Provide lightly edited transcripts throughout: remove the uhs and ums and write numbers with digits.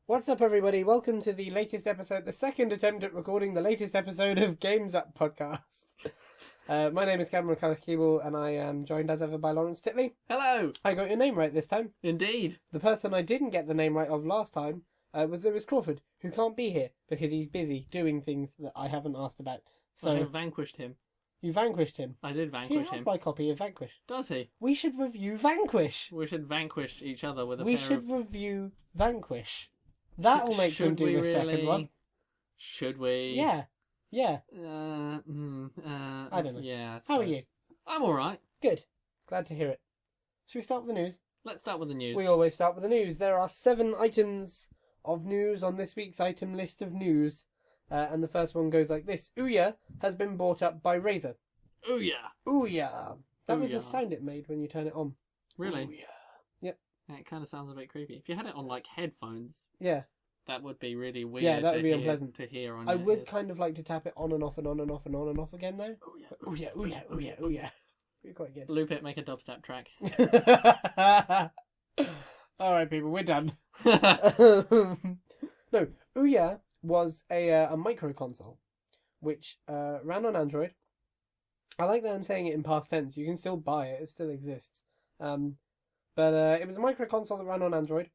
What's up, everybody? Welcome to the latest episode, the second attempt at recording the latest episode of Games Up Podcast. My name is Cameron Callis-Keeble, and I am joined as ever by Lawrence Titley. Hello! I got your name right this time. Indeed. The person I didn't get the name right of last time was Lewis Crawford, who can't be here because he's busy doing things that I haven't asked about. So I have vanquished him. You vanquished him. I did He vanquish has him. my copy of Vanquish. Does he? We should review Vanquish. We should vanquish each other with a We pair should of... review Vanquish. That'll make them Should do we the second one. Should we? Yeah. I I don't know. Yeah. How are you? I'm alright. Good. Glad to hear it. Should we start with the news? Let's start with the news. We always start with the news. There are 7 items of news on this week's item list of news. And the first one goes like this. Ouya has been bought up by Razer. Oh yeah. Ouya. That was the Ouya. sound it made when you turn it on. Really? Ouya. Yep. It kind of sounds a bit creepy. If you had it on like headphones, Yeah. that would be really weird. Yeah, that would be hear, unpleasant. to hear on I your would ears. kind of like to tap it on and off and on and off and on and off again though. Ouya. Ouya, ouya, ouya, ouya. Be quite good. Loop it, make a dubstep track. Alright, people, we're done. No, Ouya was a micro console which ran on Android. I like that I'm saying it in past tense. You can still buy it; it still exists. But it was a micro console that ran on Android.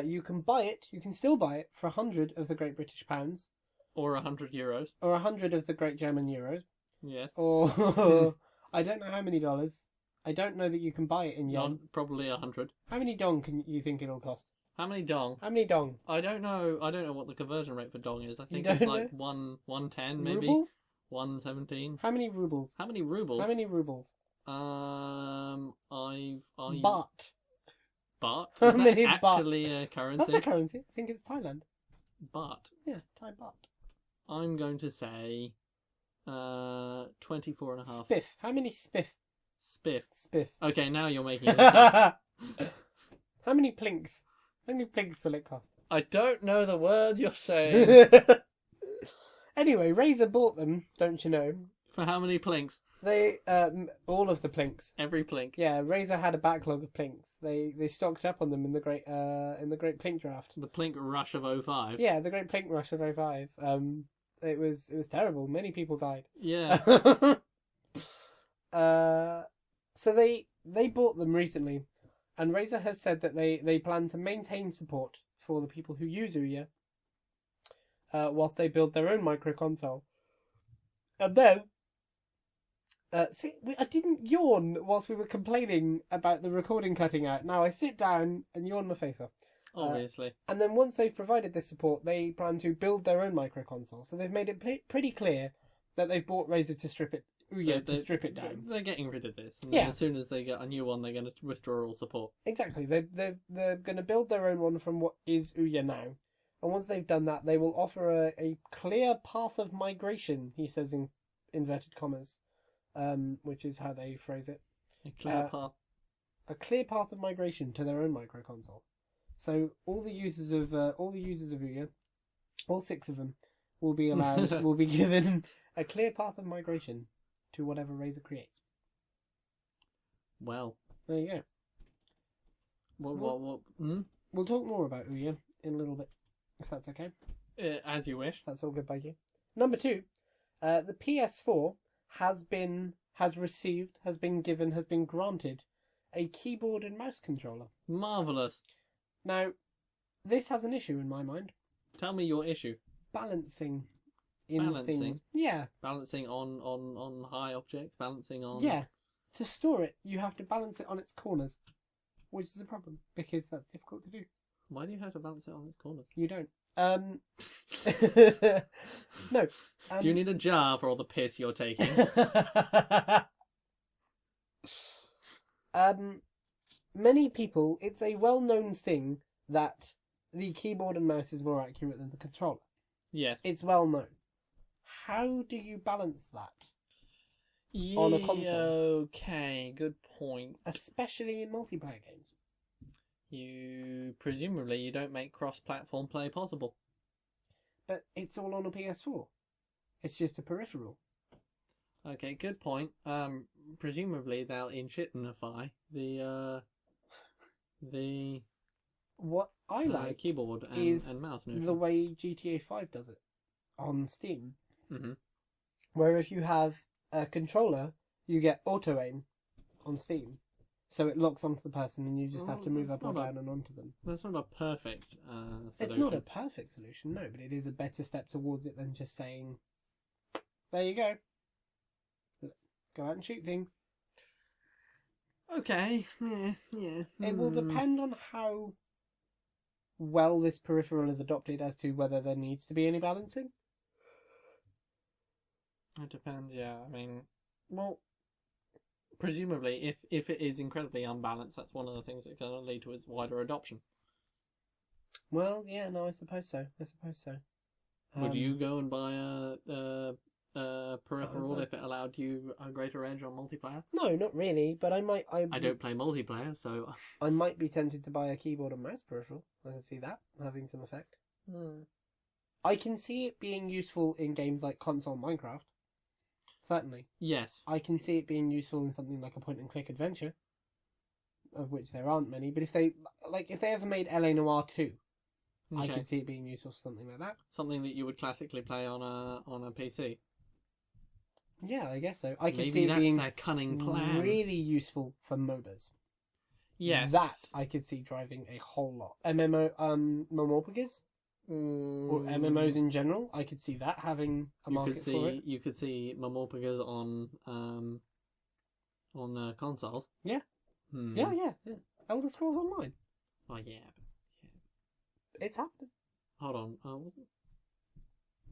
You can buy it. You can still buy it for 100 of the Great British Pounds, Or €100. or 100 of the Great German Euros, Yes. or I don't know how many dollars. I don't know that you can buy it in yen. Not probably 100. How many dong can you think it'll cost? How many dong? How many dong? I don't know. I don't know what the conversion rate for dong is. I think don't it's like 110 maybe. Rubles? 117. How many rubles? How many rubles? How many rubles? I Baht. Baht. How Is that many baht? actually a currency? That's a currency. I think it's Thailand. Baht. Yeah, Thai baht. I'm going to say 24 and a half. Spiff. How many spiff? Spiff. Spiff. Okay, now you're making it up. How many plinks? How many plinks will it cost? I don't know the words you're saying. Anyway, Razer bought them, don't you know? For how many plinks? They, all of the plinks. Every plink. Yeah, Razer had a backlog of plinks. They stocked up on them in the great plink draft. The plink rush of 05. Yeah, the great plink rush of 05. It was terrible. Many people died. Yeah. So they bought them recently, and Razer has said that they plan to maintain support for the people who use Ouya, whilst they build their own micro console. And then, I didn't yawn whilst we were complaining about the recording cutting out. Now I sit down and yawn my face off. Obviously. And then once they've provided this support, they plan to build their own micro console. So they've made it pretty clear that they've bought Razer to strip it. To strip it down. They're getting rid of this. And Yeah. As soon as they get a new one, they're going to withdraw all support. Exactly. They're going to build their own one from what is Ouya now. And once they've done that, they will offer a clear path of migration, he says in inverted commas, which is how they phrase it. A clear path. A clear path of migration to their own micro console. So all the users of Ouya, all 6 of them, will be allowed, will be given a clear path of migration to whatever Razer creates. Well. There you go. What? We'll talk more about Ouya in a little bit, if that's okay. As you wish. That's all good by you. Number 2, the PS4 has been granted a keyboard and mouse controller. Marvellous. Now, this has an issue in my mind. Tell me your issue. Balancing in things. Yeah. Balancing on high objects, balancing on... Yeah. To store it, you have to balance it on its corners, which is a problem, because that's difficult to do. Why do you have to balance it on its corners? You don't. No. Do you need a jar for all the piss you're taking? Many people, it's a well-known thing that the keyboard and mouse is more accurate than the controller. Yes. It's well known. How do you balance that on a console? Okay, good point. Especially in multiplayer games. Presumably you don't make cross-platform play possible. But it's all on a PS4. It's just a peripheral. Okay, good point. Presumably they'll inchitinify the What I like keyboard is and mouse notion. the way GTA 5 does it on Steam. Mm-hmm. Where if you have a controller, you get auto aim on Steam. So it locks onto the person and you just have to move up or down and onto them. That's not a perfect solution. It's not a perfect solution, no, but it is a better step towards it than just saying, there you go. Go out and shoot things. Okay, yeah. It will depend on how well this peripheral is adopted as to whether there needs to be any balancing. It depends, yeah. I mean, well, presumably, if it is incredibly unbalanced, that's one of the things that's going to lead to its wider adoption. Well, yeah, no, I suppose so. Would you go and buy a peripheral if it allowed you a greater edge on multiplayer? No, not really, but I might... I don't play multiplayer, so... I might be tempted to buy a keyboard and mouse peripheral. I can see that having some effect. I can see it being useful in games like console Minecraft. Certainly. Yes. I can see it being useful in something like a point-and-click adventure, of which there aren't many. But if they ever made LA Noire 2, I could see it being useful for something like that. Something that you would classically play on a PC. Yeah, I guess so. I could Maybe see it being their cunning plan. really useful for MOBAs. Yes. That I could see driving a whole lot. MMORPGs? Or MMOs in general, I could see that having a market for it. You could see MMORPGs on consoles. Yeah. Yeah. Elder Scrolls Online. Oh yeah. It's happening. Hold on.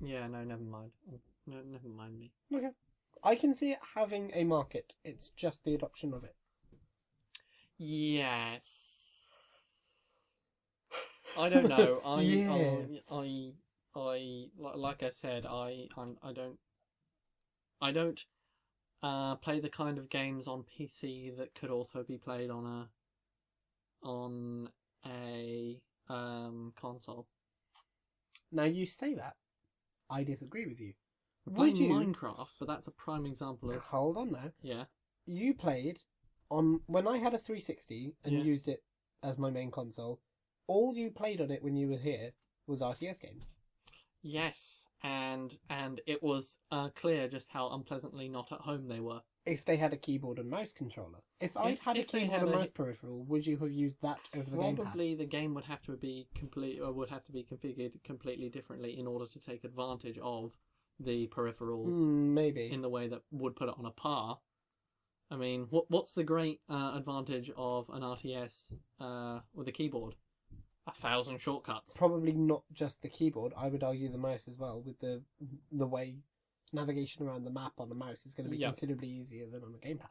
Yeah, no, never mind. No, never mind me. Okay. I can see it having a market. It's just the adoption of it. Yes. I don't know. Like I said, I don't play the kind of games on PC that could also be played on a console. Now you say that, I disagree with you. Playing Minecraft, but that's a prime example of... Hold on now. Yeah. You played on... When I had a 360 and used it as my main console, all you played on it when you were here was RTS games. Yes, and it was clear just how unpleasantly not at home they were. If they had a keyboard and mouse controller. If I'd had a keyboard and mouse peripheral, would you have used that over the gamepad? Probably the game would have to be configured completely differently in order to take advantage of the peripherals. Maybe. In the way that would put it on a par. I mean, what's the great advantage of an RTS with a keyboard? 1,000 shortcuts. Probably not just the keyboard. I would argue the mouse as well, with the way navigation around the map on the mouse is going to be considerably easier than on a gamepad.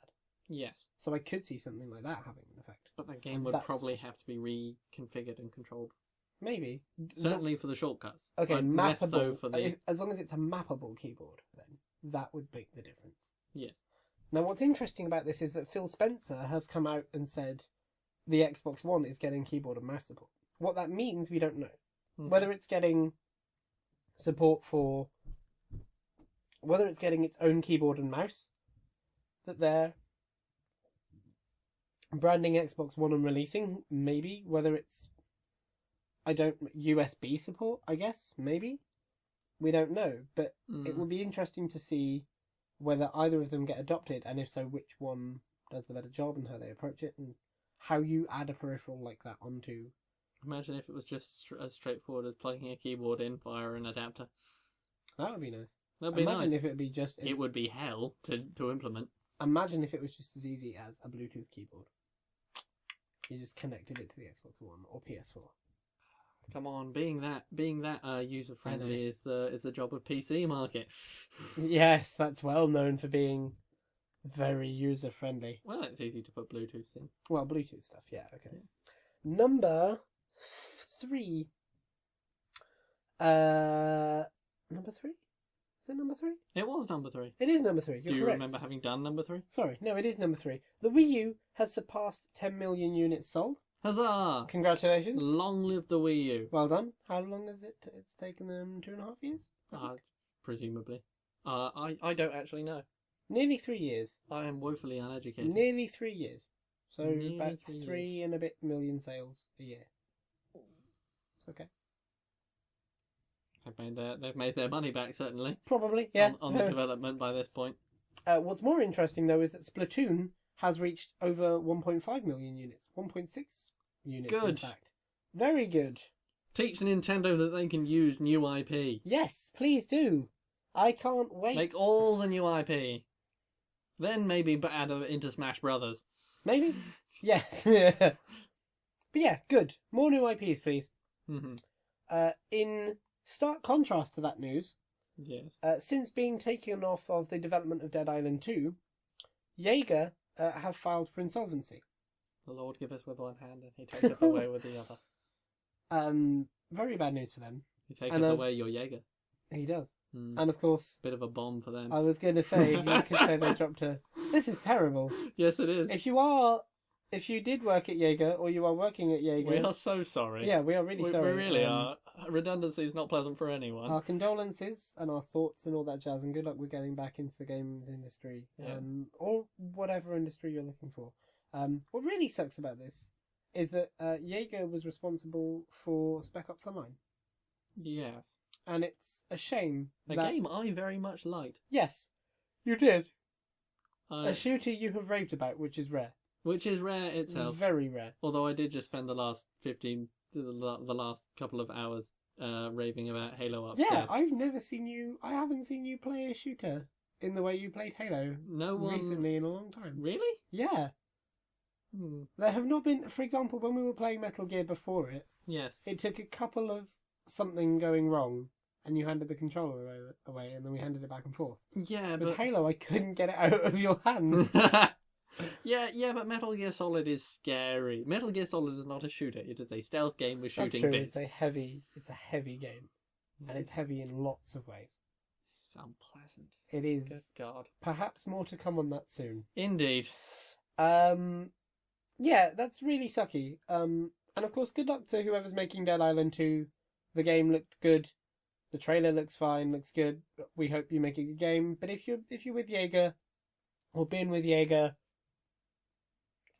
Yes. So I could see something like that having an effect. But that game would probably have to be reconfigured and controlled. Maybe. Certainly for the shortcuts. Okay, mappable. So for as long as it's a mappable keyboard, then that would make the difference. Yes. Now, what's interesting about this is that Phil Spencer has come out and said the Xbox One is getting keyboard and mouse support. What that means, we don't know. Whether it's getting support for... Whether it's getting its own keyboard and mouse that they're branding Xbox One and releasing, maybe. Whether it's... USB support, I guess, maybe. We don't know, but it will be interesting to see whether either of them get adopted, and if so, which one does the better job and how they approach it, and how you add a peripheral like that onto... Imagine if it was just as straightforward as plugging a keyboard in via an adapter. That would be nice. That'd be Imagine nice. if it would be just... It would be hell to implement. Imagine if it was just as easy as a Bluetooth keyboard. You just connected it to the Xbox One or PS4. Come on, being that user friendly is the job of PC market. Yes, that's well known for being very user friendly. Well, it's easy to put Bluetooth in. Well, Bluetooth stuff, yeah, okay. Yeah. Number 3. Number 3? Is it number 3? It was number 3. It is number 3. Do you remember having done number 3? Sorry, no, it is number 3. The Wii U has surpassed 10 million units sold. Huzzah! Congratulations. Long live the Wii U. Well done. How long has it's taken them? 2.5 years? Presumably. I don't actually know. Nearly 3 years. I am woefully uneducated. Nearly 3 years. So Nearly about 3 3 years. and a bit million sales a year. It's okay. They've made their money back, certainly. Probably, yeah. On the development by this point. What's more interesting, though, is that Splatoon has reached over 1.5 million units. 1.6 units, Good. in fact. Very good. Teach Nintendo that they can use new IP. Yes, please do. I can't wait. Make all the new IP. Then maybe add it into Smash Brothers. Maybe? Yes. But yeah, good. More new IPs, please. Mm-hmm. In stark contrast to that news, Yes. since being taken off of the development of Dead Island 2, Jaeger have filed for insolvency. The Lord giveth with one hand and he taketh away with the other. Very bad news for them. He taketh away your Jaeger. He does. Mm. And of course... Bit of a bomb for them. I was going to say, you could say they dropped a... This is terrible. Yes, it is. If you did work at Jaeger, or you are working at Jaeger... We are so sorry. Yeah, we are really sorry. We really are. Redundancy is not pleasant for anyone. Our condolences and our thoughts and all that jazz, and good luck with getting back into the games industry. Yeah. Or whatever industry you're looking for. What really sucks about this is that Jaeger was responsible for Spec Ops The Line. Yes. And it's a shame A game I very much liked. Yes, you did. A shooter you have raved about, which is rare. Which is rare itself. Very rare. Although I did just spend the last couple of hours raving about Halo upstairs. Yeah, I haven't seen you play a shooter in the way you played Halo recently in a long time. Really? Yeah. There have not been, for example, when we were playing Metal Gear before it, Yes. it took a couple of something going wrong, and you handed the controller away, and then we handed it back and forth. Yeah, With but Halo, I couldn't get it out of your hands. yeah, but Metal Gear Solid is scary. Metal Gear Solid is not a shooter; it is a stealth game with That's shooting true. bits. It's a heavy game, and it's heavy in lots of ways. It's unpleasant. It is. Good God. Perhaps more to come on that soon. Indeed. Yeah, that's really sucky. And of course, good luck to whoever's making Dead Island 2. The game looked good. The trailer looks fine, looks good. We hope you make a good game. But if you're with Jaeger, or been with Jaeger,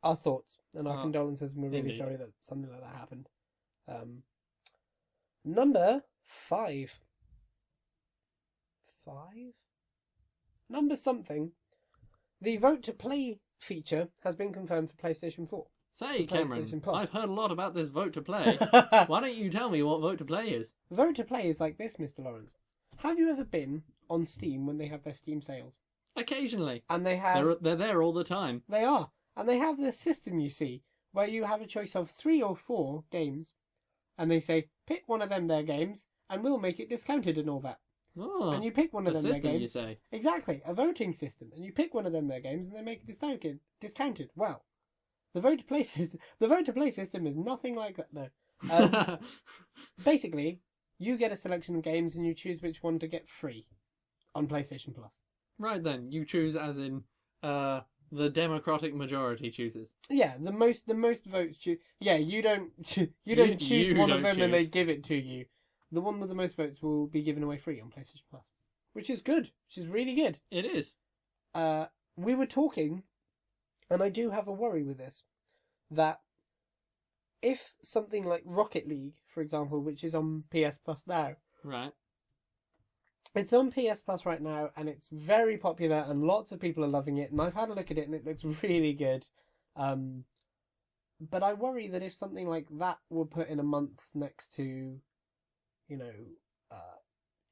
our thoughts and our condolences, and we're really sorry that something like that happened. Number 5. 5? Number something. The vote to play feature has been confirmed for PlayStation 4. Say, for Cameron, PlayStation Plus. I've heard a lot about this vote to play. Why don't you tell me what vote to play is? Vote to play is like this, Mr. Lawrence. Have you ever been on Steam when they have their Steam sales? Occasionally. And they have... They're there all the time. They are. And they have this system, you see, where you have a choice of 3 or 4 games. And they say, pick one of them their games, and we'll make it discounted and all that. Oh, and you pick one of them their system, games. you say? Exactly, a voting system. And you pick one of them their games, and they make it discounted. Well, the vote to play system is nothing like that. No. Basically, you get a selection of games, and you choose which one to get free on PlayStation Plus. Right then, you choose as in the democratic majority chooses. Yeah, the most votes choose. Yeah, you don't choose one of them and they give it to you. The one with the most votes will be given away free on PlayStation Plus, which is good. Which is really good. It is. We were talking, and I do have a worry with this, that if something like Rocket League, for example, which is on PS Plus now, right. It's on PS Plus right now, and it's very popular, and lots of people are loving it, and I've had a look at it, and it looks really good. But I worry that if something like that were put in a month next to,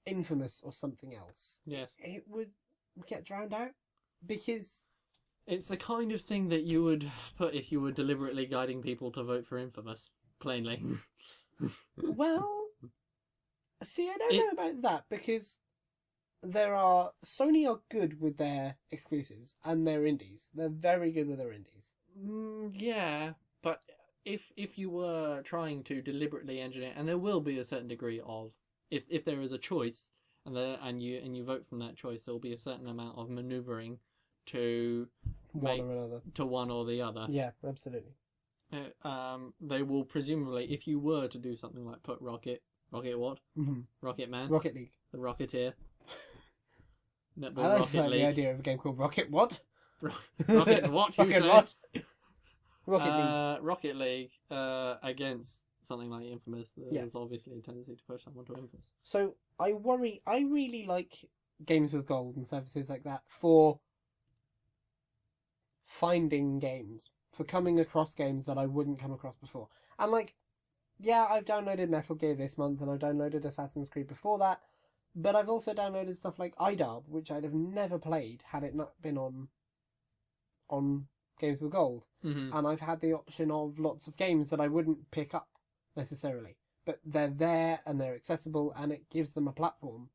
Infamous or something else, yes, it would get drowned out, because... It's the kind of thing that you would put if you were deliberately guiding people to vote for Infamous, plainly. Well, see, I don't know about that, because... Sony are good with their exclusives and their indies. They're very good with their indies. Yeah, but if you were trying to deliberately engineer, and there will be a certain degree of, if there is a choice and you vote from that choice, there will be a certain amount of manoeuvring to one or the other. Yeah, absolutely. They will presumably, if you were to do something like put Rocket what? Mm-hmm. Rocket Man, Rocket League, the Rocketeer. I like the idea of a game called Rocket what? Rocket what? Rocket what? Rocket League. Rocket League against something like Infamous, there's obviously a tendency to push someone to Infamous. So I worry. I really like games with gold and services like that for finding games, for coming across games that I wouldn't come across before. And like, yeah, I've downloaded Metal Gear this month, and I've downloaded Assassin's Creed before that, but I've also downloaded stuff like IDARB, which I'd have never played had it not been on Games with Gold. Mm-hmm. And I've had the option of lots of games that I wouldn't pick up necessarily, but they're there and they're accessible, and it gives them a platform.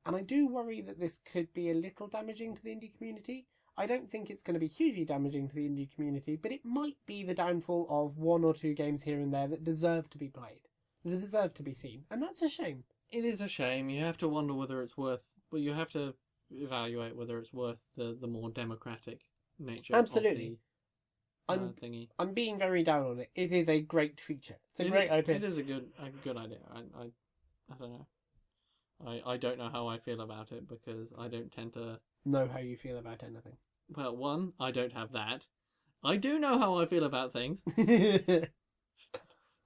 And I do worry that this could be a little damaging to the indie community. I don't think it's going to be hugely damaging to the indie community, but it might be the downfall of one or two games here and there that deserve to be played, that deserve to be seen, and that's a shame. It is a shame. You have to wonder whether it's worth. Well, you have to evaluate whether it's worth the more democratic nature. Absolutely. Of the thingy. I'm being very down on it. It is a great feature. It's a great idea. It is a good idea. I don't know. I don't know how I feel about it because I don't tend to know how you feel about anything. Well, one, I don't have that. I do know how I feel about things.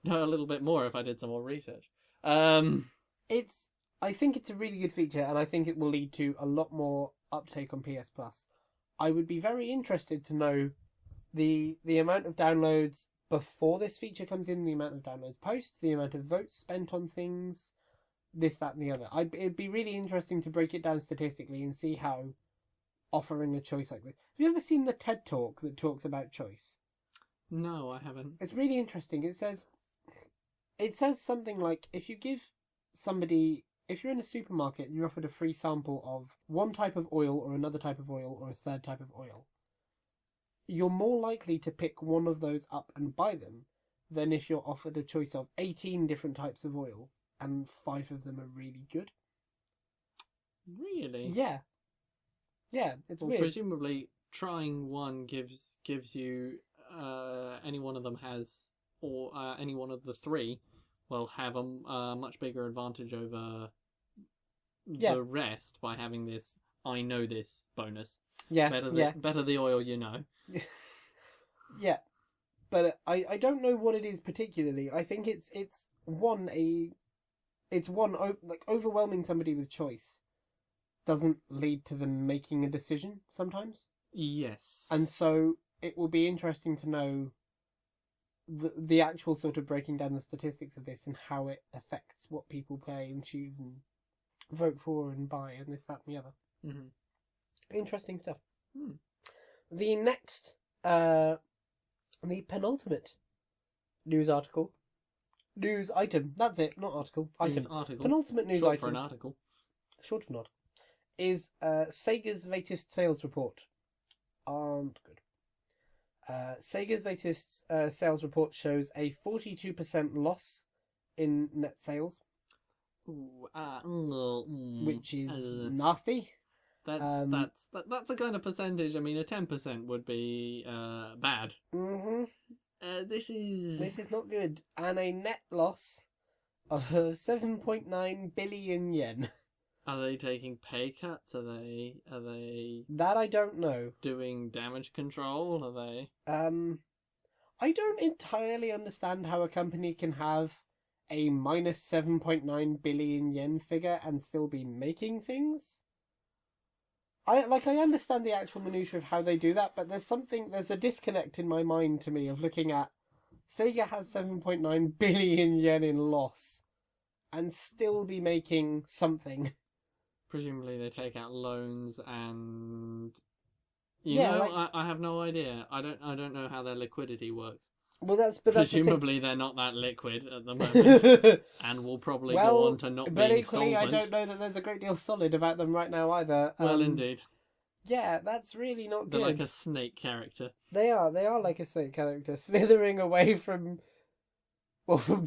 Know a little bit more if I did some more research. I think it's a really good feature, and I think it will lead to a lot more uptake on PS Plus. I would be very interested to know the amount of downloads before this feature comes in, the amount of downloads post, the amount of votes spent on things, this, that, and the other. It'd be really interesting to break it down statistically and see how offering a choice like this. Have you ever seen the TED Talk that talks about choice? No, I haven't. It's really interesting. It says something like, if you're in a supermarket and you're offered a free sample of one type of oil or another type of oil or a third type of oil, you're more likely to pick one of those up and buy them than if you're offered a choice of 18 different types of oil and 5 of them are really good. Really? Yeah. Yeah, it's weird. Presumably, trying one gives you any one of them has, or any one of the three will have a much bigger advantage over the rest by having this "I know this" bonus. Yeah, better the oil you know. Yeah, but I don't know what it is particularly. I think it's overwhelming somebody with choice doesn't lead to them making a decision sometimes. Yes. And so it will be interesting to know the actual sort of breaking down the statistics of this and how it affects what people play and choose and vote for and buy and this, that, and the other. Mm-hmm. Interesting stuff. The next, the penultimate news item. That's it, not article. Item. News article. Penultimate news Short item. for an article. Short for an article. Is Sega's latest sales report. Aren't good. Sega's latest sales report shows a 42% loss in net sales, which is nasty. That's a kind of percentage. I mean, a 10% would be bad. Mm-hmm. This is not good, and a net loss of 7.9 billion yen. Are they taking pay cuts? Are they that I don't know. Doing damage control? Are they? I don't entirely understand how a company can have a minus 7.9 billion yen figure and still be making things. I understand the actual minutiae of how they do that, but there's a disconnect in my mind to me of looking at Sega has 7.9 billion yen in loss and still be making something. Presumably they take out loans and I have no idea. I don't know how their liquidity works. Well, that's presumably they're not that liquid at the moment, and will probably go on to not but being equally, solvent. I don't know that there's a great deal solid about them right now either. Well, indeed. Yeah, that's really not good. They're like a snake character. They are like a snake character, slithering away from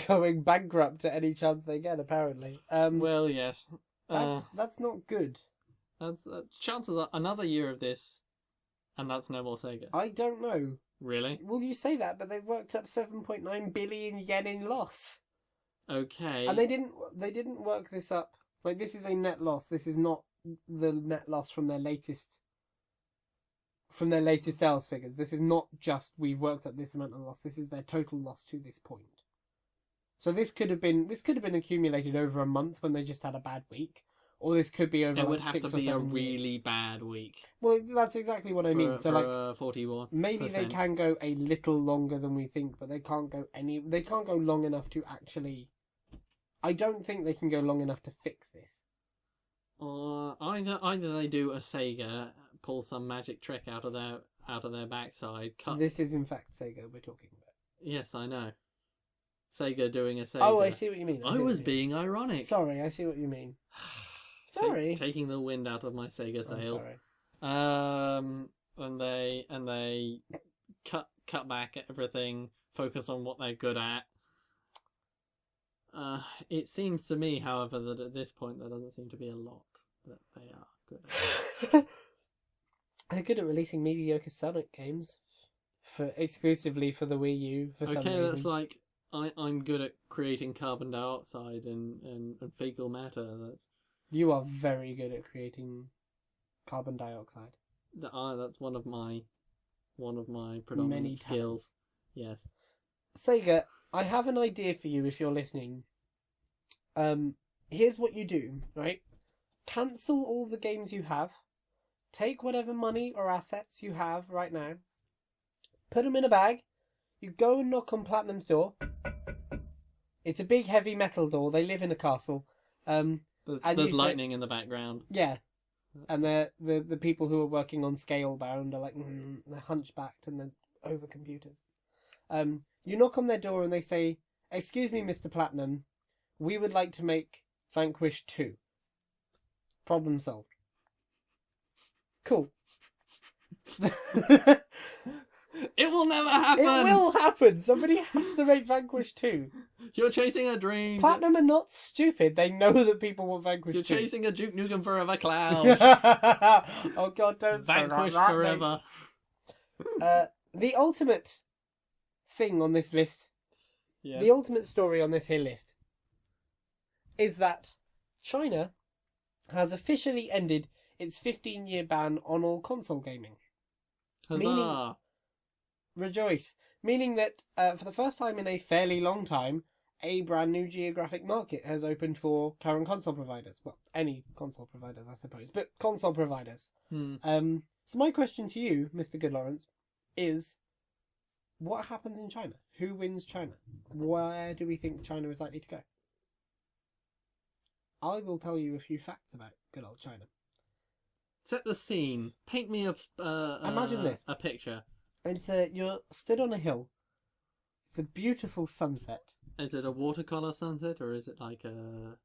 going bankrupt at any chance they get. Apparently. Well, yes. That's not good. That's chances are another year of this, and that's no more Sega. I don't know. Really? Well, you say that, but they've worked up 7.9 billion yen in loss. Okay. And they didn't work this up. Like, this is a net loss. This is not the net loss from their latest sales figures. This is not just we've worked up this amount of loss. This is their total loss to this point. So this could have been accumulated over a month when they just had a bad week, or this could be over It would like have 6 to or be a 7 years. really bad week. Well, that's exactly what I mean. So like 41%. maybe they can go a little longer than we think, but they can't go long enough to actually. I don't think they can go long enough to fix this. Either they do a Sega, pull some magic trick out of their backside. Cut. This is in fact Sega we're talking about. Yes, I know. Sega doing a Sega. Oh, I see what you mean. I was being ironic. Sorry, I see what you mean. Sorry. Taking the wind out of my Sega sails. I'm sorry. And they cut back everything, focus on what they're good at. It seems to me, however, that at this point there doesn't seem to be a lot that they are good at. They're good at releasing mediocre Sonic games exclusively for the Wii U for some reason. Okay, that's like I'm good at creating carbon dioxide and fecal matter. You are very good at creating carbon dioxide. That's one of my predominant skills. Yes. Sega, I have an idea for you if you're listening. Here's what you do, right? Cancel all the games you have. Take whatever money or assets you have right now. Put them in a bag. You go and knock on Platinum's door. It's a big heavy metal door. They live in a castle. There's lightning in the background. Yeah. And the people who are working on Scalebound are like, they're hunchbacked and they're over computers. You knock on their door and they say, "Excuse me, Mr. Platinum, we would like to make Vanquish 2. Problem solved." Cool. It will never happen! It will happen! Somebody has to make Vanquish 2. You're chasing a dream! Platinum are not stupid. They know that people want Vanquish 2. You're chasing a Duke Nukem Forever cloud! Oh god, don't Vanquish say that, forever! The ultimate thing on this list, the ultimate story on this here list, is that China has officially ended its 15-year ban on all console gaming. Huzzah! Rejoice. Meaning that for the first time in a fairly long time, a brand new geographic market has opened for current console providers. Well, any console providers, I suppose, but console providers. So my question to you, Mr. Good Lawrence, is what happens in China? Who wins China? Where do we think China is likely to go? I will tell you a few facts about good old China. Set the scene. Paint me Imagine this. A picture. You're stood on a hill. It's a beautiful sunset. Is it a watercolor sunset or is it like an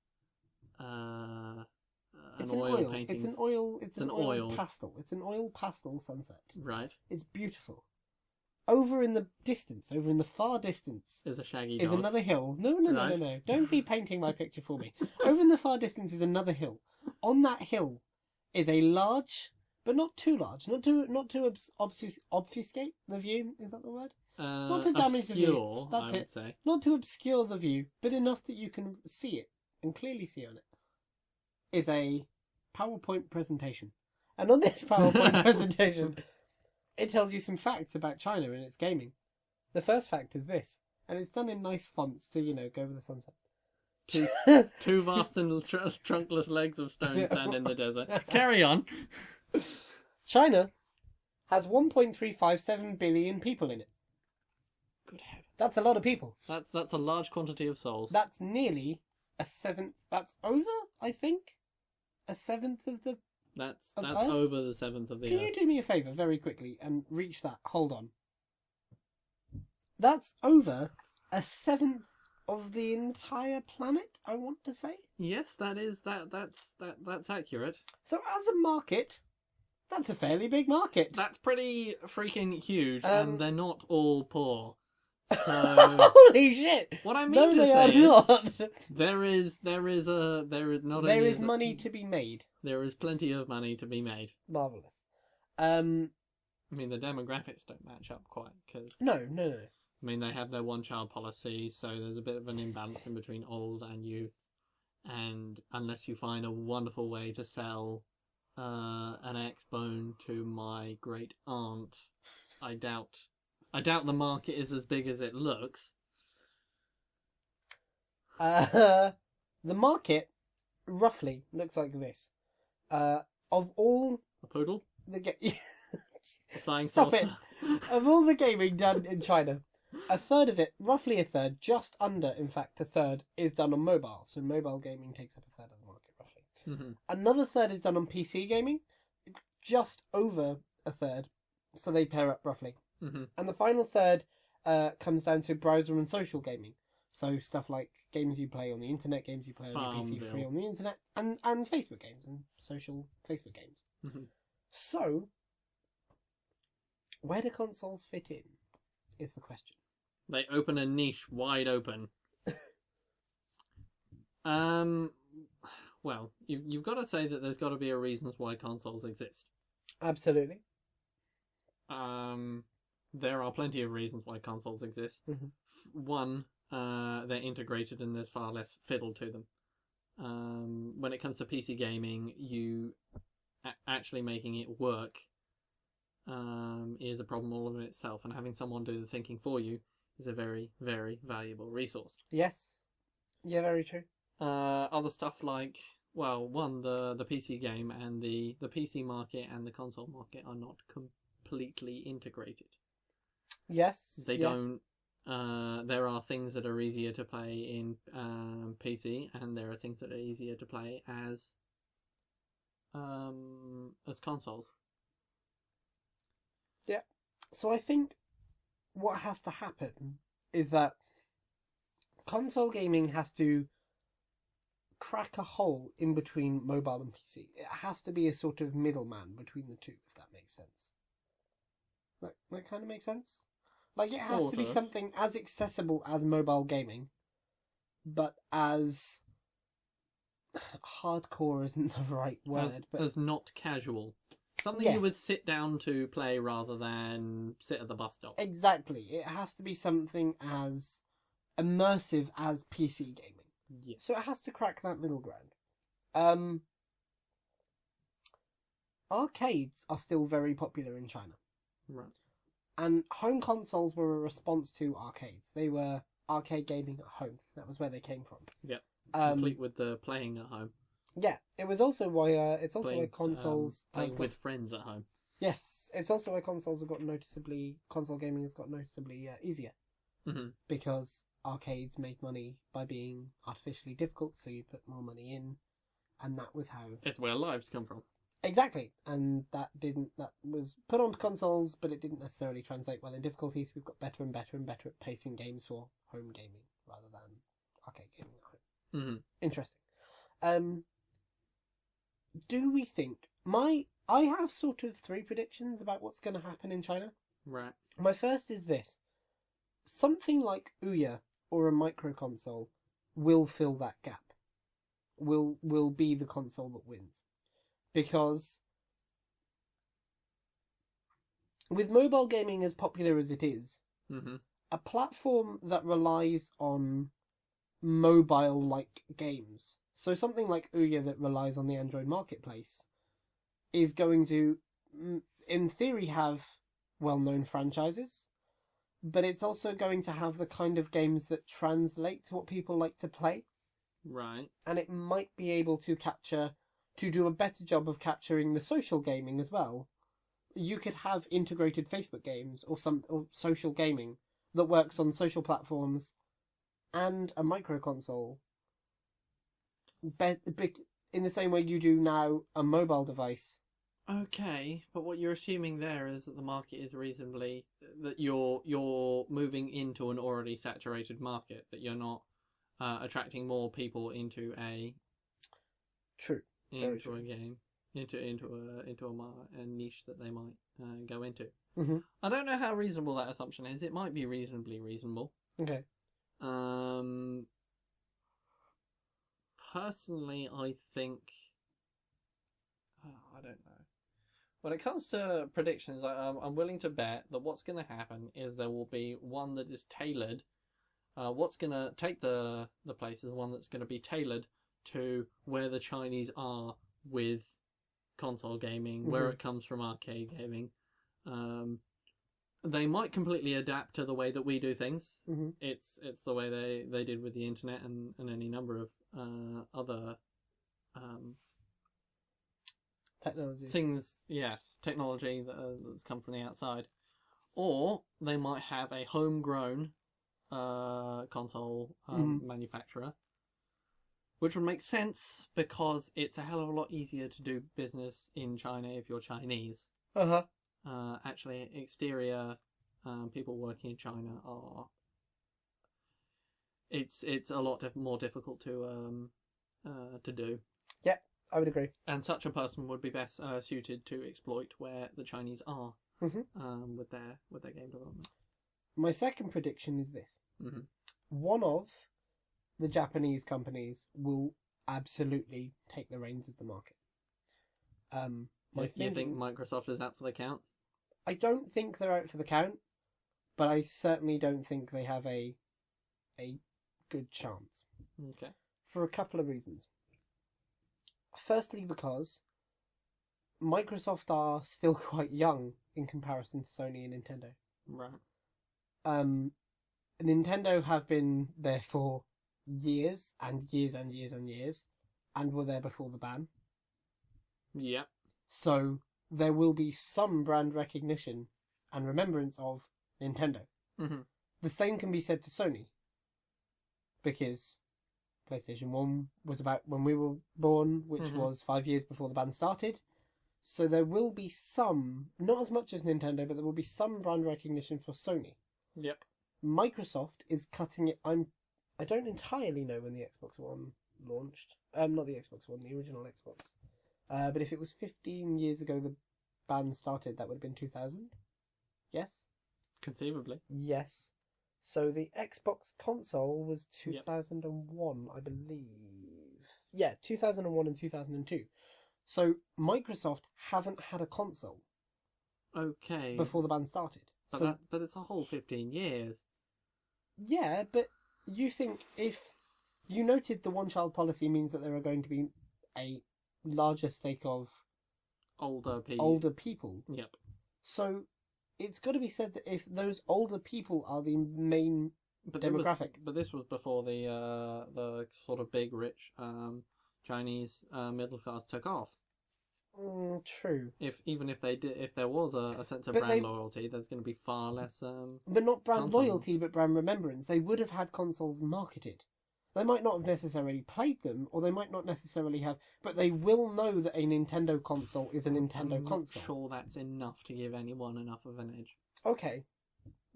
oil painting? It's an oil pastel. It's an oil pastel sunset. Right. It's beautiful. Over in the far distance, is a shaggy is dog. another hill. No. Don't be painting my picture for me. Over in the far distance is another hill. On that hill is a large, but not too large, not to obfuscate the view. Is that the word? Not to damage the view. That's it. Say. Not to obscure the view, but enough that you can see it and clearly see on it. Is a PowerPoint presentation, and on this PowerPoint presentation, it tells you some facts about China and its gaming. The first fact is this, and it's done in nice fonts to go with the sunset. Two vast and trunkless legs of stone stand in the desert. Carry on. China has 1.357 billion people in it. Good heavens. That's a lot of people. That's a large quantity of souls. That's nearly a seventh. That's over, I think, a seventh of the. That's Earth? over the seventh of the Can Earth. you do me a favour very quickly and reach that? Hold on. That's over a seventh of the entire planet, I want to say. Yes, that's accurate. So as a market, that's a fairly big market. That's pretty freaking huge, and they're not all poor. So holy shit! What I mean no, to they say are is, not. there is money to be made. There is plenty of money to be made. Marvelous. I mean, the demographics don't match up quite because No. I mean, they have their one-child policy, so there's a bit of an imbalance in between old and youth. And unless you find a wonderful way to sell an X-Bone to my great aunt, I doubt the market is as big as it looks. The market roughly looks like this. Of all A poodle? the A flying Stop saucer? it! Of all the gaming done in China, a third of it, roughly a third, just under, in fact, a third, is done on mobile. So mobile gaming takes up a third of the market, roughly. Mm-hmm. Another third is done on PC gaming, just over a third. So they pair up roughly. Mm-hmm. And the final third comes down to browser and social gaming. So stuff like games you play on the internet, games you play on your PC free on the internet, and Facebook games and social Facebook games. Mm-hmm. So, where do consoles fit in, is the question. They open a niche wide open. Well, you've got to say that there's got to be a reason why consoles exist. Absolutely. There are plenty of reasons why consoles exist. Mm-hmm. One, they're integrated and there's far less fiddle to them. When it comes to PC gaming, you actually making it work is a problem all in itself, and having someone do the thinking for you is a very, very valuable resource. Yes. Yeah, very true. Other stuff like, well, one, the PC game and the PC market and the console market are not completely integrated. Yes. They don't. There are things that are easier to play in PC, and there are things that are easier to play as consoles. Yeah. So I think what has to happen is that console gaming has to crack a hole in between mobile and PC. It has to be a sort of middleman between the two, if that makes sense. That kind of makes sense? Like, it has to be something as accessible as mobile gaming, but as hardcore isn't the right word. As not casual. Something Yes. you would sit down to play rather than sit at the bus stop. Exactly. It has to be something as immersive as PC gaming. Yes. So it has to crack that middle ground. Arcades are still very popular in China. Right. And home consoles were a response to arcades. They were arcade gaming at home. That was where they came from. Yep. Complete with the playing at home. Yeah, it was also why it's also Playing, why consoles playing have got, with friends at home. yes, it's also why consoles have got console gaming has got noticeably easier, Mm-hmm. because arcades made money by being artificially difficult, so you put more money in, and that was how It's where lives come from. exactly, and that was put onto consoles, but it didn't necessarily translate well in difficulties. We've got better and better and better at pacing games for home gaming rather than arcade gaming at home. Mm-hmm. Interesting. Do we think I have sort of 3 predictions about what's going to happen in China. Right. My first is this: something like Ouya or a micro console will fill that gap. Will be the console that wins, because with mobile gaming as popular as it is, Mm-hmm. a platform that relies on mobile-like games, so something like Ouya that relies on the Android marketplace, is going to, in theory, have well-known franchises, but it's also going to have the kind of games that translate to what people like to play, Right. and it might be able to do a better job of capturing the social gaming as well. You could have integrated Facebook games or social gaming that works on social platforms and a micro console, in the same way you do now a mobile device. Okay, but what you're assuming there is that the market is reasonably that you're moving into an already saturated market, that you're not attracting more people into a True. into a game into a niche that they might go into. Mm-hmm. I don't know how reasonable that assumption is. It might be reasonably reasonable. Okay. Personally, I think I don't know. When it comes to predictions, I'm willing to bet that what's going to happen is there will be one that is tailored. What's going to take the place is one that's going to be tailored to where the Chinese are with console gaming, where it comes from arcade gaming. they might completely adapt to the way that we do things. Mhm. It's the way they did with the internet and any number of other Technology. things. Yes, technology that's come from the outside, or they might have a homegrown console manufacturer, which would make sense because it's a hell of a lot easier to do business in China if you're Chinese. Uh-huh. Actually, exterior people working in China are. It's a lot more difficult to do. Yeah, I would agree. And such a person would be best suited to exploit where the Chinese are with their game development. My second prediction is this. Mm-hmm. One of the Japanese companies will absolutely take the reins of the market. You think Microsoft is out for the count? I don't think they're out for the count, but I certainly don't think they have a good chance. Okay. For a couple of reasons. Firstly, because Microsoft are still quite young in comparison to Sony and Nintendo. Right. Nintendo have been there for years and years and years and years, and were there before the ban. Yeah. So there will be some brand recognition and remembrance of Nintendo. Mm-hmm. The same can be said for Sony, because PlayStation 1 was about when we were born, which was 5 years before the ban started. So there will be some, not as much as Nintendo, but there will be some brand recognition for Sony. Yep. Microsoft is cutting it. I don't entirely know when the Xbox One launched. Not the Xbox One, the original Xbox. But if it was 15 years ago the ban started, that would have been 2000? Yes? Conceivably. Yes. So the Xbox console was 2001, I believe. Yeah, 2001 and 2002. So Microsoft haven't had a console Okay. before the ban started. But it's a whole 15 years. Yeah, but you think if you noted the one-child policy means that there are going to be a larger stake of older people. Yep. So it's got to be said that if those older people are the main demographic. But this was before the sort of big rich Chinese middle class took off. True. If there was a sense of brand loyalty, there's going to be far less. But not brand loyalty, but brand remembrance. They would have had consoles marketed. They might not have necessarily played them, or they might not necessarily have, but they will know that a Nintendo console is a Nintendo console. I'm sure that's enough to give anyone enough of an edge. Okay.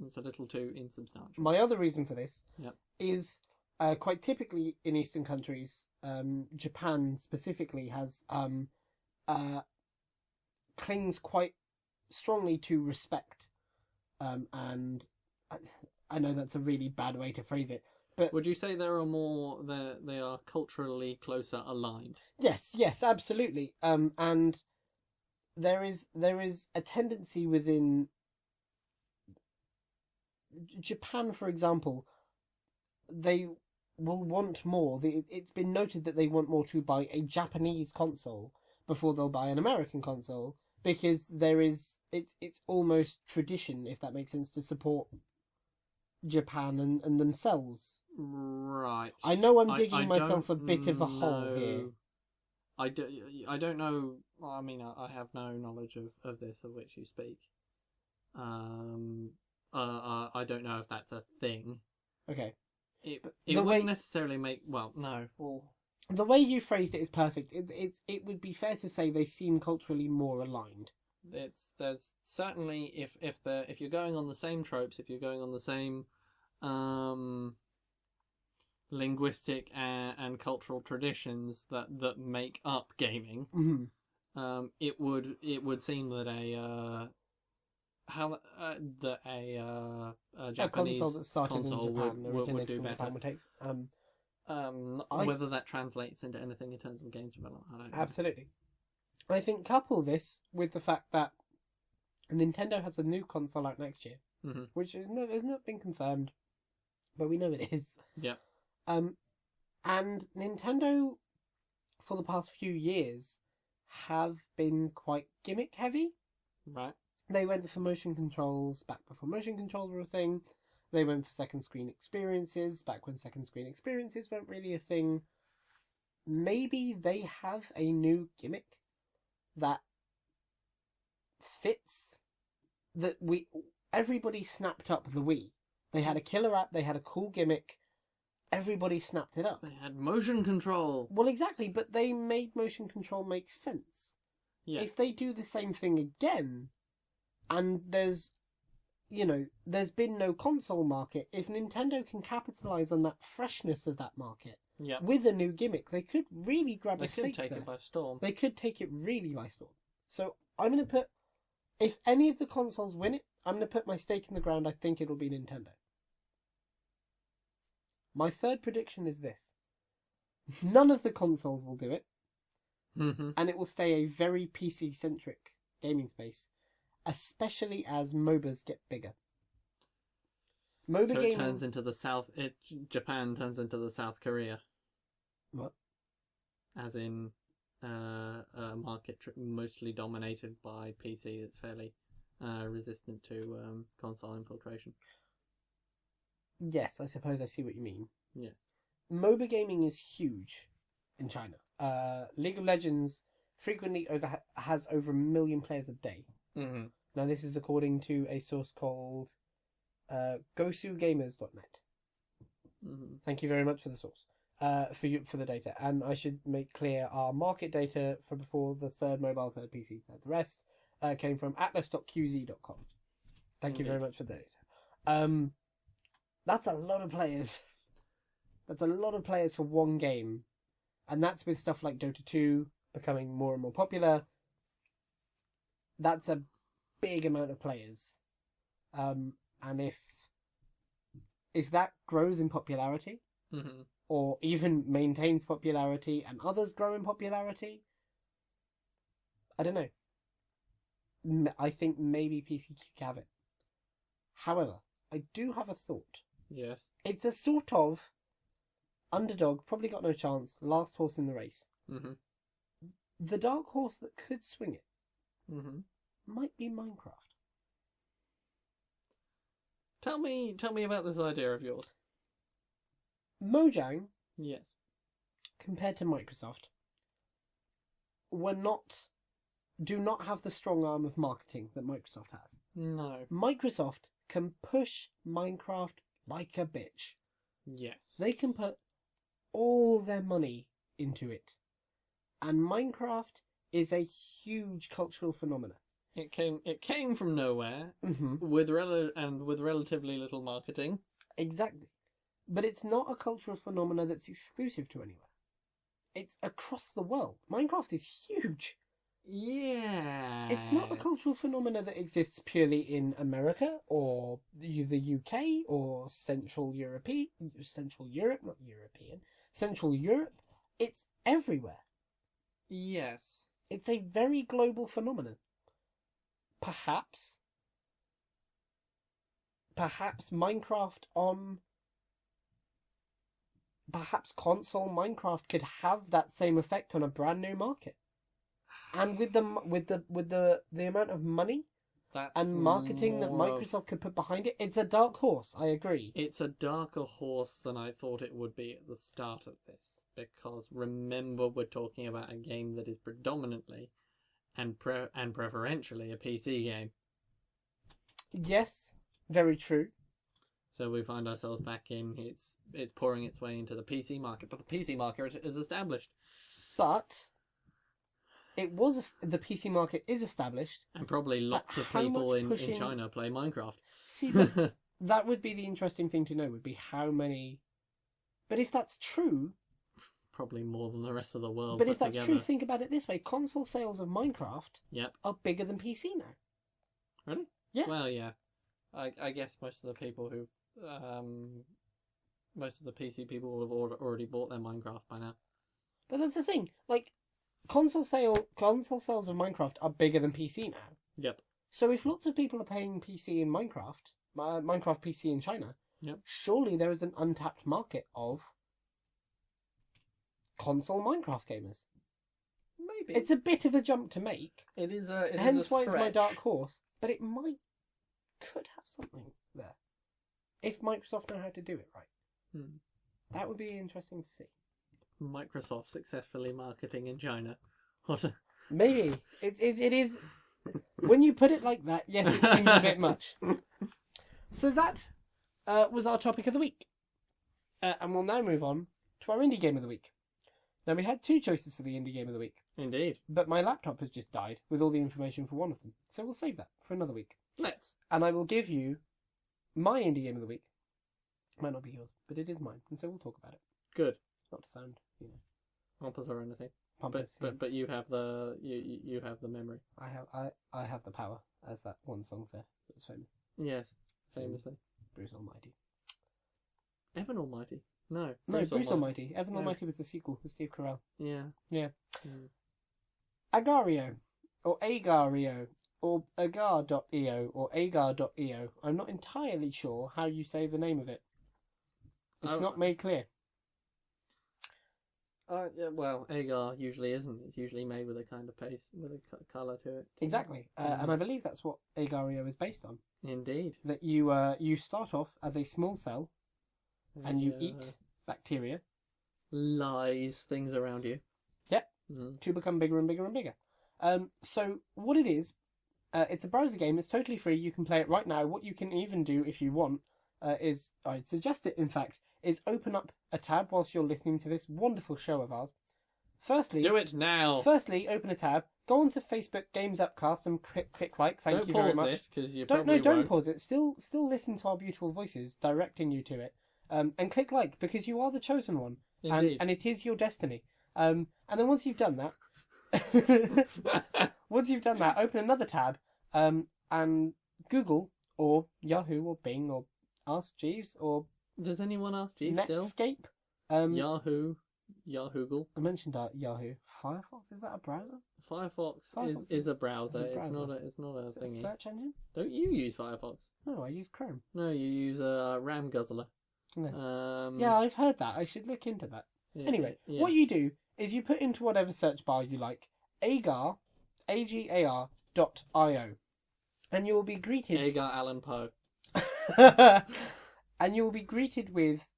It's a little too insubstantial. My other reason for this is quite typically in Eastern countries, Japan specifically has clings quite strongly to respect, and I know that's a really bad way to phrase it. But would you say there are more they are culturally closer aligned? Yes, absolutely. And there is a tendency within Japan, for example, they will want more. It's been noted that they want more to buy a Japanese console before they'll buy an American console, because it's almost tradition, if that makes sense, to support Japan and themselves. Right. I know I'm digging myself a bit of a hole here. I don't know. I mean, I have no knowledge of this of which you speak. I don't know if that's a thing. Okay. It wouldn't necessarily make. Well, no. Well, the way you phrased it is perfect. It would be fair to say they seem culturally more aligned. There's certainly if you're going on the same tropes, if you're going on the same linguistic and cultural traditions that make up gaming, it would seem that a Japanese console that started console in Japan would do from better. Japan would take. Whether that translates into anything in terms of games development, I don't know. Absolutely. I think couple this with the fact that Nintendo has a new console out next year, which has not been confirmed, but we know it is. Yeah. And Nintendo, for the past few years, have been quite gimmick heavy. Right. They went for motion controls back before motion controls were a thing. They went for second screen experiences back when second screen experiences weren't really a thing. Maybe they have a new gimmick that fits that everybody snapped up the Wii. They had a killer app, they had a cool gimmick, everybody snapped it up. They had motion control. Well, exactly, but they made motion control make sense. Yeah. If they do the same thing again, and there's been no console market, if Nintendo can capitalize on that freshness of that market Yeah. with a new gimmick, they could really grab They a stake could take there. it by storm. They could take it really by storm. So I'm going to put, if any of the consoles win it, I'm going to put my stake in the ground. I think it'll be Nintendo. My third prediction is this. None of the consoles will do it, Mm-hmm. and it will stay a very PC-centric gaming space, especially as MOBAs get bigger. MOBA So gaming... it turns into the South... Japan turns into the South Korea. What? As in a market mostly dominated by PC that's fairly resistant to console infiltration. Yes, I suppose I see what you mean. Yeah. MOBA gaming is huge in China. League of Legends frequently has over 1 million players a day. Mm-hmm. Now, this is according to a source called gosugamers.net. Mm-hmm. Thank you very much for the source, for the data. And I should make clear our market data for before the third mobile, third PC, third the rest came from atlas.qz.com. Thank you very much for the data. That's a lot of players. That's a lot of players for one game. And that's with stuff like Dota 2 becoming more and more popular. That's a big amount of players. And if that grows in popularity, Mm-hmm. or even maintains popularity and others grow in popularity, I don't know. I think maybe PC could have it. However, I do have a thought. Yes. It's a sort of underdog, probably got no chance, last horse in the race. Mm-hmm. The dark horse that could swing it Mm-hmm. might be Minecraft. Tell me about this idea of yours. Mojang, Yes. compared to Microsoft, do not have the strong arm of marketing that Microsoft has. No. Microsoft can push Minecraft like a bitch. Yes. They can put all their money into it. And Minecraft is a huge cultural phenomenon. It came from nowhere Mm-hmm. with relatively little marketing. Exactly. But it's not a cultural phenomenon that's exclusive to anywhere. It's across the world. Minecraft is huge. Yeah. It's not a cultural phenomenon that exists purely in America or the UK or Central Europe. It's everywhere. Yes. It's a very global phenomenon. Perhaps console Minecraft could have that same effect on a brand new market. And with the amount of money That's and marketing that more of- Microsoft could put behind it, it's a dark horse. I agree. It's a darker horse than I thought it would be at the start of this. Because remember, we're talking about a game that is predominantly and preferentially a PC game. Yes, very true. So we find ourselves back in it's pouring its way into the PC market, but the PC market is established. But the PC market is established. And probably lots of how people much in pushing- China play Minecraft. See, but that would be the interesting thing to know, would be how many... But if that's true, Probably more than the rest of the world but put if that's together. true, think about it this way. Console sales of Minecraft Yep. are bigger than PC now. Really? Yeah. Well, yeah. I guess most of the people who... most of the PC people will have already bought their Minecraft by now. But that's the thing. Like, console sales of Minecraft are bigger than PC now. Yep. So if lots of people are playing PC in Minecraft, Minecraft PC in China, Yep. surely there is an untapped market of console Minecraft gamers. Maybe. It's a bit of a jump to make. It is a Hence a why it's my stretch. dark horse. but could have something there if Microsoft know how to do it right. Hmm. That would be interesting to see. Microsoft successfully marketing in China. What a... Maybe it is. When you put it like that, yes, it seems a bit much. So that was our topic of the week, and we'll now move on to our indie game of the week. Now, we had 2 choices for the indie game of the week, Indeed. but my laptop has just died with all the information for one of them, so we'll save that for another week. Let's. And I will give you my indie game of the week. Might not be yours, but it is mine, and so we'll talk about it. Good. Not to sound, Pompous or anything. pompous. But you have the you have the memory. I have the power, as that one song said. It was famous. Yes. Famously. Bruce Almighty. Evan Almighty. No. Bruce Almighty. Evan Almighty was the sequel with Steve Carell. Yeah. Yeah. Mm. Agario, or Agario, or Agar.io, or Agar.io. I'm not entirely sure how you say the name of it. It's not made clear. Yeah, well, Agar usually isn't. It's usually made with a kind of paste, with a colour to it. Exactly. And I believe that's what Agario is based on. Indeed. That you start off as a small cell, and you eat bacteria. Lies things around you. Yep. Mm. To become bigger and bigger and bigger. So what it is, it's a browser game. It's totally free. You can play it right now. What you can even do if you want is, I'd suggest it in fact, is open up a tab whilst you're listening to this wonderful show of ours. Firstly, Do it now. Firstly, open a tab. Go onto Facebook Games Upcast and click like. Thank you very much. Don't pause this because you Don't probably won't. pause it. Still listen to our beautiful voices directing you to it. And click like because you are the chosen one, Indeed. and it is your destiny. And then once you've done that, open another tab, and Google or Yahoo or Bing or Ask Jeeves or Does anyone ask you still? Netscape. Yahoo. I mentioned Yahoo. Firefox, is that a browser? Firefox Firefox is a browser. is a browser. It's not a Is it a thingy. search engine? Don't you use Firefox? No, I use Chrome. No, you use a RAM guzzler. Yes. Um, Yeah, I've heard that. I should look into that. yeah, Anyway, yeah. what you do is you put into whatever search bar you like, Agar, Agar.io, and you will be greeted. Edgar Allan Poe. And you will be greeted with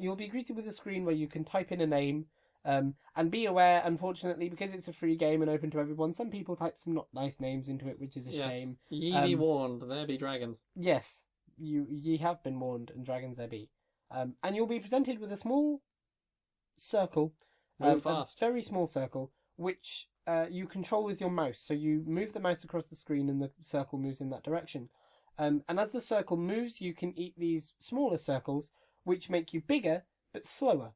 you'll be greeted with a screen where you can type in a name, and be aware, unfortunately, because it's a free game and open to everyone, some people type some not nice names into it, which is a shame. Ye be warned, there be dragons. Yes, ye have been warned, and dragons there be. And you'll be presented with a small circle, Move a fast. very small circle, which you control with your mouse. So you move the mouse across the screen, and the circle moves in that direction. And as the circle moves, you can eat these smaller circles, which make you bigger but slower.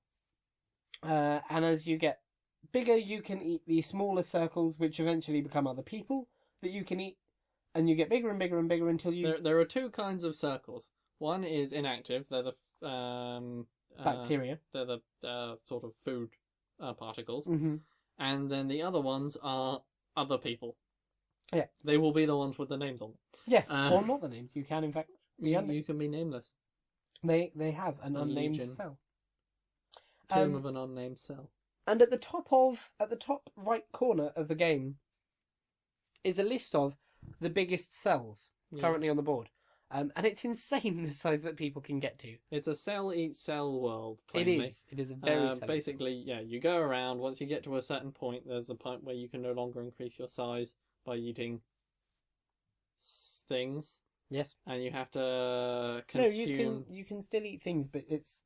And as you get bigger, you can eat these smaller circles, which eventually become other people that you can eat. And you get bigger and bigger and bigger until you... There are 2 kinds of circles. One is inactive. They're the bacteria. They're the sort of food particles. Mm-hmm. And then the other ones are other people. Yeah. They will be the ones with the names on them. Yes, or not the names. You can, in fact, be You can be nameless. They have an A unnamed legion. cell. Tomb of an unnamed cell. And at the top right corner of the game is a list of the biggest cells currently on the board. And it's insane the size that people can get to. It's a cell eat cell world. It Plainly. is. It is a very cell. Basically, yeah, you go around. Once you get to a certain point, there's a point where you can no longer increase your size by eating things. Yes. And you have to consume... No, you can still eat things, but it's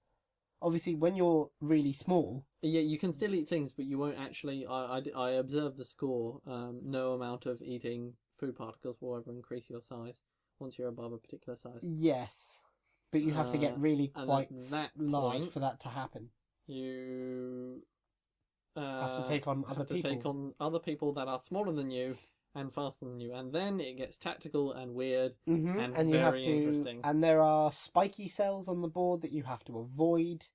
obviously when you're really small. Yeah, you can still eat things, but you won't actually... I observed the score. No amount of eating food particles will ever increase your size once you're above a particular size. Yes, but you have to get really and quite at that large point, for that to happen. You Have to take on other people. Take on other people that are smaller than you and faster than you, and then it gets tactical and weird and you very have to, interesting. And there are spiky cells on the board that you have to avoid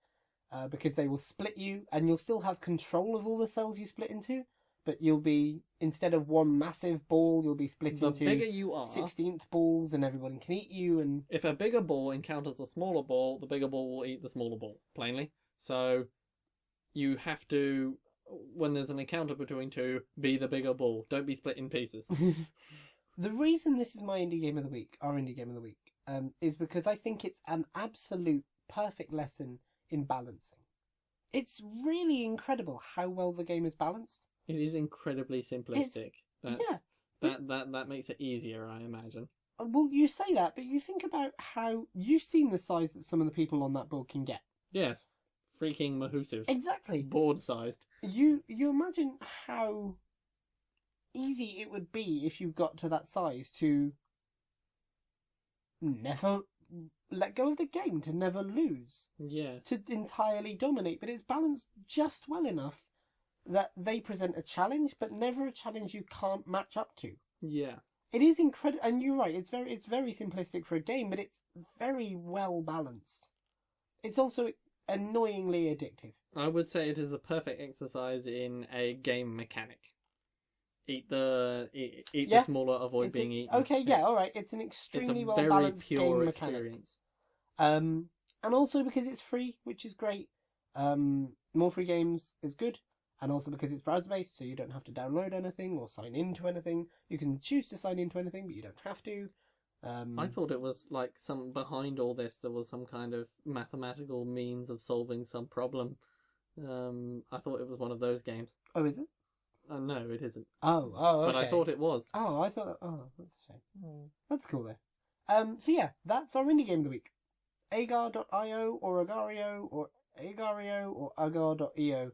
because they will split you, and you'll still have control of all the cells you split into, but you'll be, instead of one massive ball, you'll be split The into bigger you are, 16th balls, and everyone can eat you. And if a bigger ball encounters a smaller ball, the bigger ball will eat the smaller ball, plainly. So you have to, when there's an encounter between two, be the bigger ball. Don't be split in pieces. The reason this is my indie game of the week, our indie game of the week, is because I think it's an absolute perfect lesson in balancing. It's really incredible how well the game is balanced. It is incredibly simplistic. Yeah. That makes it easier, I imagine. Well, you say that, but you think about how you've seen the size that some of the people on that board can get. Yes. Freaking mahoosive. Exactly. Board-sized. You imagine how easy it would be if you got to that size to never let go of the game, to never lose, Yeah. to entirely dominate. But it's balanced just well enough that they present a challenge, but never a challenge you can't match up to. Yeah. It is incredible, and you're right. It's very simplistic for a game, but it's very well balanced. It's also annoyingly addictive. I would say it is a perfect exercise in a game mechanic. Eat the smaller, avoid being eaten. Okay, yeah, all right. It's an extremely well balanced game mechanic. Experience. And also because it's free, which is great. More free games is good. And also because it's browser-based, so you don't have to download anything or sign into anything. You can choose to sign into anything, but you don't have to. I thought it was like behind all this, there was some kind of mathematical means of solving some problem. I thought it was one of those games. Oh, is it? No, it isn't. Oh, okay. But I thought it was. Oh, I thought... Oh, that's a shame. That's cool, though. So yeah, that's our indie game of the week. Agar.io or Agario or Agario or Agar.io.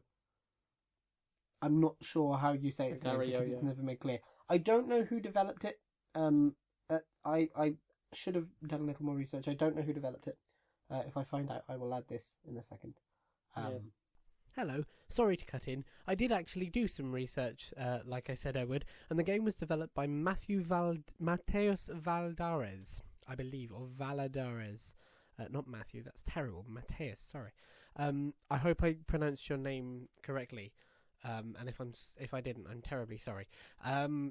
I'm not sure how you say its name because it's never made clear. I don't know who developed it. I should have done a little more research. I don't know who developed it. If I find out, I will add this in a second. Yes. Hello, sorry to cut in. I did actually do some research, like I said I would, and the game was developed by Mateus Valadares, I believe, or Valadares. Not Matthew, that's terrible. Mateus, sorry. I hope I pronounced your name correctly. And if I didn't, I'm terribly sorry.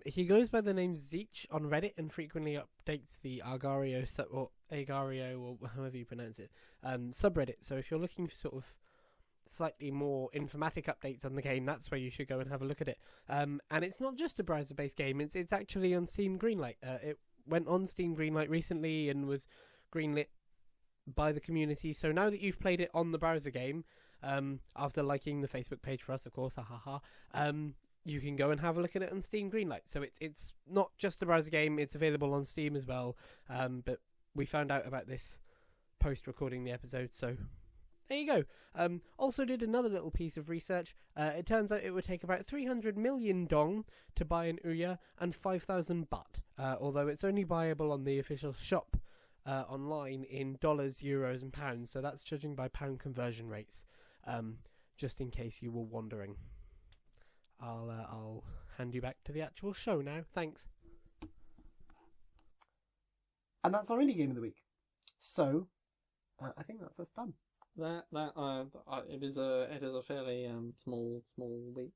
He goes by the name Zeech on Reddit and frequently updates the Agario or Agario or however you pronounce it subreddit. So if you're looking for sort of slightly more informatic updates on the game, that's where you should go and have a look at it. And it's not just a browser-based game; it's actually on Steam Greenlight. It went on Steam Greenlight recently and was greenlit by the community. So now that you've played it on the browser game. After liking the Facebook page for us, of course, you can go and have a look at it on Steam Greenlight. So it's not just a browser game; it's available on Steam as well. But we found out about this post recording the episode, so there you go. Also did another little piece of research. It turns out it would take about 300 million dong to buy an Ouya and 5,000 baht. Although it's only buyable on the official shop online in dollars, euros, and pounds. So that's judging by pound conversion rates. Just in case you were wondering. I'll hand you back to the actual show now. Thanks. And that's our indie game of the week. So, I think that's us done. It is a fairly small week.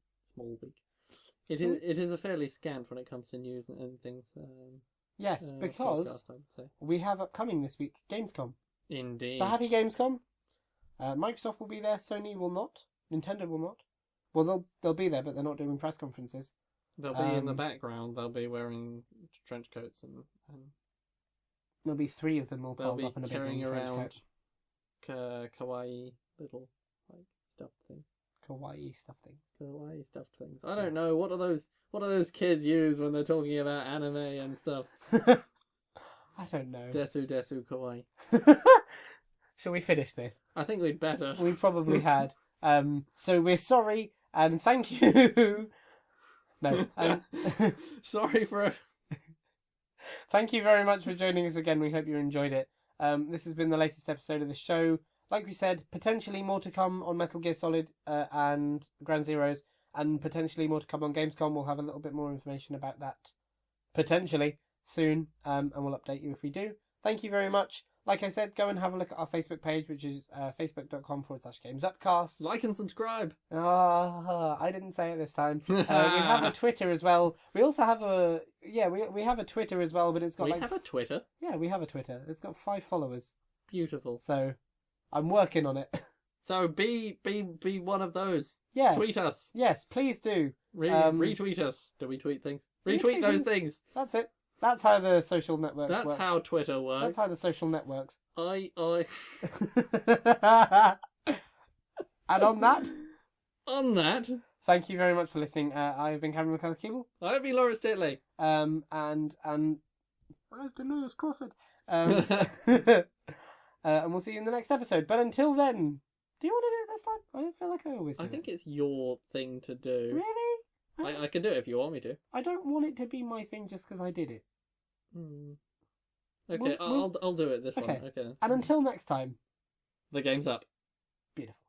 It is a fairly scant when it comes to news and things. Yes, because podcast, I would say. We have upcoming this week Gamescom. Indeed. So happy Gamescom. Microsoft will be there, Sony will not, Nintendo will not. Well, they'll be there, but they're not doing press conferences. They'll be in the background. They'll be wearing trench coats and there'll be 3 of them all piled up in a big trench coat. Kawaii little stuffed things. Kawaii stuffed things. I don't know. What do those kids use when they're talking about anime and stuff? I don't know. Desu kawaii. Shall we finish this? I think we'd better. We probably had. So we're sorry and thank you. No. Sorry for. Thank you very much for joining us again. We hope you enjoyed it. This has been the latest episode of the show. Like we said, potentially more to come on Metal Gear Solid and Ground Zeroes, and potentially more to come on Gamescom. We'll have a little bit more information about that potentially soon, and we'll update you if we do. Thank you very much. Like I said, go and have a look at our Facebook page, which is facebook.com/GamesUpcast. Like and subscribe. I didn't say it this time. We have a Twitter as well. We also have a... Yeah, we have a Twitter as well, but it's got We have a Twitter? Yeah, we have a Twitter. It's got 5 followers. Beautiful. So, I'm working on it. So, be one of those. Yeah. Tweet us. Yes, please do. Retweet us. Do we tweet things? Retweet those things. That's it. That's how the social networks That's work. how Twitter That's works. how the social net works. I. And on that, On that, thank you very much for listening. I've been Cameron McCullough-Keeble. I've been Lawrence Ditley. And I've been Lewis Crawford. And we'll see you in the next episode. But until then, do you want to do it this time? I don't feel like I always do. I think it's your thing to do. Really? I can do it if you want me to. I don't want it to be my thing just because I did it. Okay, I'll do it this Okay. one. Okay. And until next time, The game's up. beautiful.